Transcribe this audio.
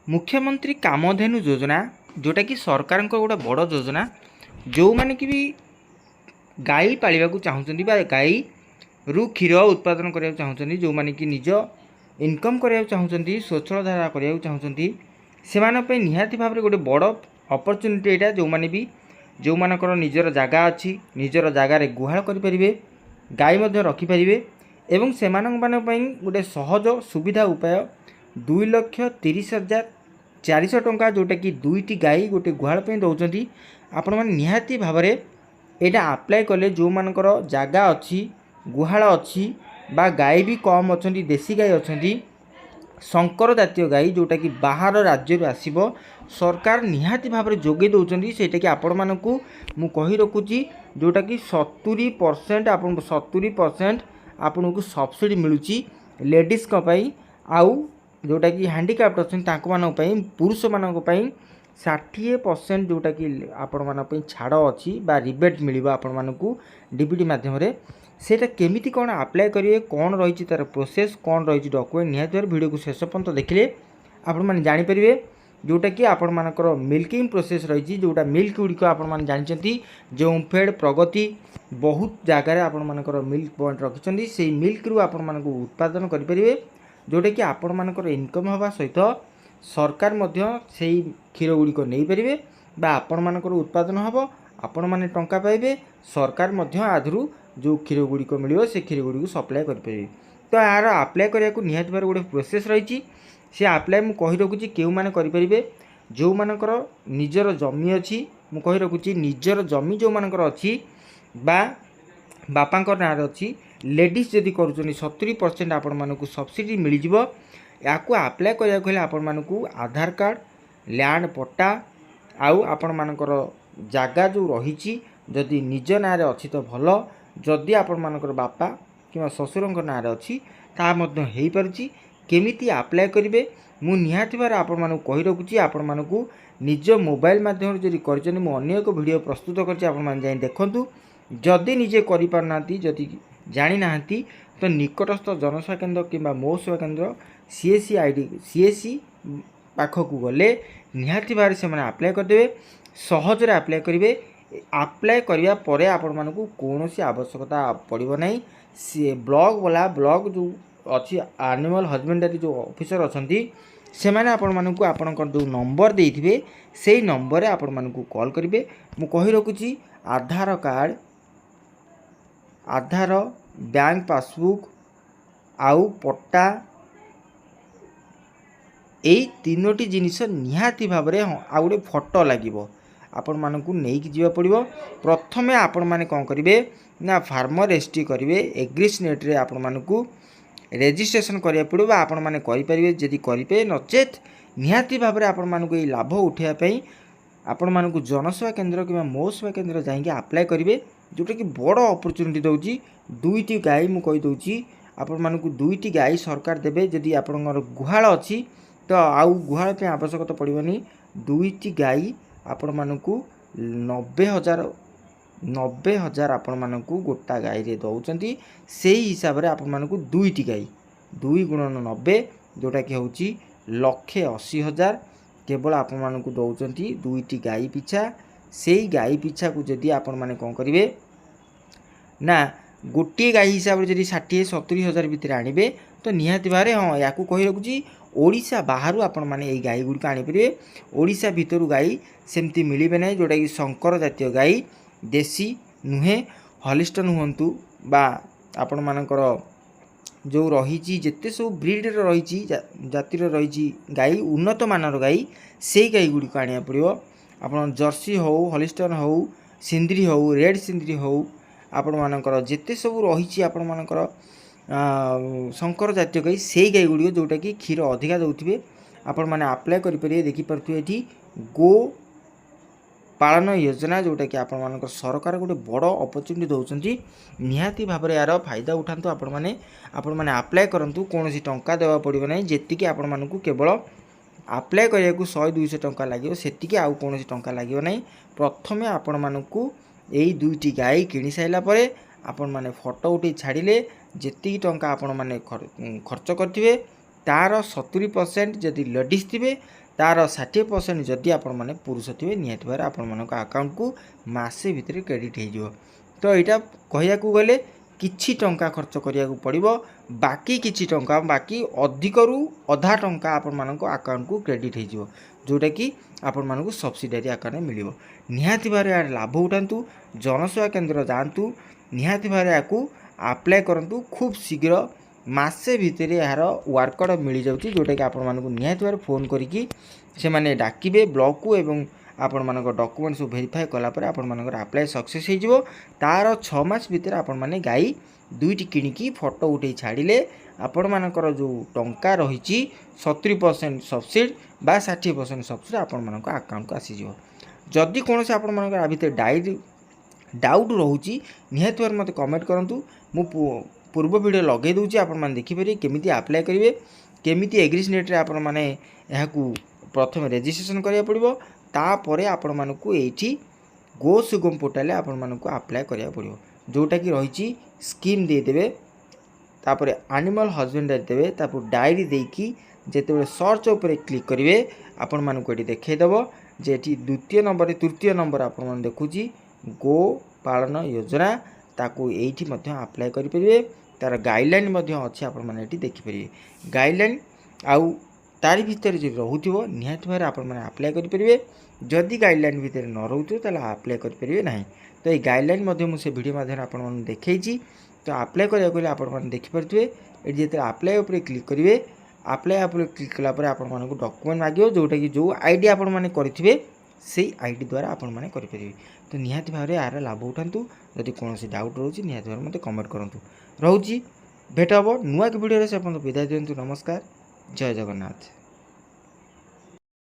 मुख्यमंत्री कामधेनु योजना जोटा कि सरकार गोटे बड़ योजना जो मैंने कि भी गाई पालिबा चाहूँगी गाई रु क्षीर उत्पादन करने चाहूँगी जो मैंने कि निज इनकम करने चाहूँगी स्वच्छल धारा करने चाहूँगी से निहाती भाव में गोटे बड़ अपरच्युनिटी यहाँ जो मैंने भी जो मानकर निजर जगह अच्छी निजर जगार गुहाल करें गाई रखिपारे एवं से गोटे सहज सुविधा उपाय 2,30,400 टंका जोटा कि दुईटी गाई गोटे गुहाल दौरान आपण मैंने निहाती भाव में यहाँ आप्लाय कले जो मानकर जगह अच्छी गुहाल अच्छी बा गाई भी कम अच्छा देसी गाई अच्छा संकर जातीय गाई जोटा कि बाहर राज्य आसब सरकार निहाती भाव में जोगे दौरान सेटा कि आपण मानकू मु कही रखुची जोटा कि 70% आप 70% आपन को सब्सिडी मिलूची लेडीज आउ जोटा कि हैंडिकैप्ड अच्छा पुरुष मानक 60% जोटा कि आपण मान छाड़ अच्छी बा रिबेट मिल आपण मानकू डीबीटी माध्यम सेटा केमिति कौन अप्लाई करेंगे कौन रही तार प्रोसेस कौन रही डॉक्यूमेंट निहाती वीडियो को शेष पर्यंत देखिले आपण मैंने जानीपारे जोटा कि आपण मानकर मिल्किंग प्रोसेस रही जोटा मिल्क गुड़िक आपने जानते जो ओमफेड प्रगति बहुत जगार आपण मानकर मिल्क पॉइंट रखिंट से मिल्क रु आपण मानक उत्पादन करेंगे जोटा कि आपण मानकर इनकम हवा सहित सरकार से क्षीर गुड़िक नहीं पारे आपण मानकर उत्पादन हम आपण मैंने टंका पाइबे सरकार आधु जो क्षीर गुड़िक मिले से क्षीर गुड़ी सप्लाय करेंगे तो यार आप्लाय करने को निहाती भाव गोटे प्रोसेस रही सी आप्लाय मुझे कही रखुची क्यों मैंने करेंगे जो मानकर निजर जमी अच्छी मुझे कही रखुची निजर जमी जो मानकर अच्छी बा बापा ना अच्छी लेडीज जदि कर 70% आपण मानक सब्सिडी मिल या आप्लाय करा आपण मानक आधार कार्ड लैंड पट्टा आउ आपण मानकर जगह जो रही जदि निज ना अच्छी तो भल जदि आपण मानकर बापा कि ससुर ना अच्छी ताहा हो पारुची केमिति आप्लाय करेंगे मु निहाती भाव आपण मानक कही रखुची आपण मानक निज मोबाइल माध्यम जदि कर अन्य एक वीडियो प्रस्तुत कर देखूँ जदि निजे करना जदि जानी ना तो निकटस्थ जनसेवा केन्द्र कि मो सेवा केन्द्र सीएससी आईडी सीएससी पाखक गले निहाती भाव से आप्लाय करदे सहजरे आप्लाय करेंगे आप्लाय करने पर आपण मानक कौन आवश्यकता पड़ो ना सी ब्लॉक वाला ब्लॉक जो अच्छी एनिमल हजबेंडरी जो ऑफिसर अच्छा से मैंने आपण मानक आपणकर जो नंबर देते से नंबर आपण मानक कॉल करेंगे मु कही रखुची आधार कार्ड आधार बैंक पासबुक आउ पट्टा यही तीनोटी जिनिस निहाती भाव में आ गए फोटो लगे आपण मानक नहीं जावा पड़ो प्रथमे आपण मैंने कौन करेंगे ना फार्मर रजिस्ट्री करेंगे एग्रीस नेट रे आपण मानक रेजिस्ट्रेशन करिया पड़ो आपण मैंने करेंगे जदि करेंगे नचेत निहाती भाव में आपण मानक ये लाभ उठाई आपण मानक जनसेवा केन्द्र कि मो सेवा केन्द्र जाइए आप्लाय करेंगे जोटा कि बड़ अपरच्युनिटी दूसरी दुईटी गाई मु कहीदे आपण मानक दुईटी गाई सरकार देवे जदि आपणकर गुहाल अच्छी तो आउ गुहाल आवश्यकता पड़ोनी दुईटी गाई आपण मानक 90,000 आपण मानक गोटा गाई रे दौरान से हिसाब से आपण मानक दुईटी गाई 2 × 90 जोटा कि हूँ 1,80,000 केवल आपण मानक दौरान दुईटी गाई पिछा से गाई पिछा को जदि आपण माने कौन करेंगे ना गोटे गाई हिसाब से जब 60-70 भितर आणवे तो निहाती भाव हाँ या कही रखुची ओडिशा बाहर आपण मैंने यही गाई गुड़िक आनीपारे ओडिशा भितर गाई सेमती मिलबे ना जोटा कि संकर जातीय गाई देसी नुहे हॉलिस्टन हुंतु बा आपण मानकर जो रही जिते सब ब्रीडर रही जातिर रही गाई उन्नत मानर गाई से गाई गुड़िक आने पड़ो आपण जर्सी हो हॉलिस्टन हो सिंदरी हो रेड सिंदरी हो आपण मानकर जिते सब रही आपण मानकर संकर जातीय गाई से गाई गुड़िक जोटा कि क्षीर अधिका दौथे आपण मैंने आप्लाय करेंगे देखिपे ये गो पालन योजना जोटा कि आपण मानकर सरकार गोटे बड़ अपरच्युनिटी दौरान निहाती भाव में यार फायदा उठातु आपण मैंने आप्लाय करूँ कौन टंका देवा पड़ो ना जी आपण मानक केवल आप्लाय करने को 100-200 टंका लगे से आउ कौन टंका लगे ना प्रथमे आपण मानक यही दुईटी गाई किणी सारापर आपण मैंने फोटो उठे छाड़े जी टंका आपण मैंने खर्च करेंगे तार 70% जदि लेडीज थे तार 60% जदि आपण मैंने पुरुष थे निहत भाव आपण मान अकाउंट को मसे भितर क्रेडिट हो। तो यहाँ कहया गले किछि टंका खर्च करिया पड़िबो बाकी किछि टंका बाकी अधिक रु अधा टंका आपण मानको अकाउंट को क्रेडिट हो जोटा कि आपण मानको सब्सिडारी आकार मिलिबो। निहाती भाव यार लाभ उठातु जनसेवा केंद्र जातु निहाती भाव या अप्लाई करंतु खूब शीघ्र मासे भितर यार वर्कआउट मिल जाउची जोटा कि आपण मानको निहाती भाव फोन करिकी से माने डाकिबे ब्लॉक को एवं आपण मानक डॉक्यूमेंट सब वेरीफाई कला पर आपण मानकर अप्लाई सक्सेस हो तार 6 मास भितर आपण माने गाई दुईटी किणिकी फोटो उठे छाड़िले आपण मानकर जो टंका रही 70% सब्सिडी बा 60% सब्सिडी आपण मानक अकाउंट को आसीजिवो। जदि कौन से आपण मानकर आ भितर डाउट रोची निहाती भाव मते कमेंट करंतु मु पूर्व वीडियो लगे दूची आपण माने देखि पारे केमिति अप्लाई करिवे केमिति एग्रीस नेट रे आपण माने एहाकू प्रथम रजिस्ट्रेशन करिया पड़िबो तापर आपण मानकू एठी गो सुगम पोर्टल आपण मानकू अप्लाई करिया पड़िबो जोटा कि रही स्कीम दे देबे तापर एनिमल हस्बेंडरी देबे तापर डायरी देकी जेतेबेले सर्च ऊपर क्लिक करिवे आपण मानकू एठी देखै देबो जे एठी द्वितीय नंबर तृतीय नंबर आपण मान देखुची गो पालन योजना ताकू एठी मध्य अप्लाई करि परिवे तार गाइडलाइन मध्य अछि आपण माने एठी देखि परिवे गाइडलाइन आउ तारी भितर जो रोथो निहाती भाव आपण मैंने अप्लाई करेंगे जदि गाइडलाइन भितर न रोथो ताला अप्लाई करेंगे ना। तो ये गाइडलाइन मुझे वीडियो माध्यम आपन देखी तो अप्लाई करा आपण मैंने देखिपे ये जो अप्लाई उपर क्लिक करेंगे अप्लाई उपर क्लिक कलापर आपण मानक डॉक्यूमेंट मांगे जोटा कि जो आईडी आपण मैंने करेंगे से आईडी द्वारा आपण मैंने करेंगे। तो निहाती भाव यार लाभ उठातु जदि कौन डाउट रोचे निहाती भाव मत कमेंट करूँ रोची भेट हम नुआ वीडियो से विदाय दिंतु। नमस्कार, जय जगन्नाथ।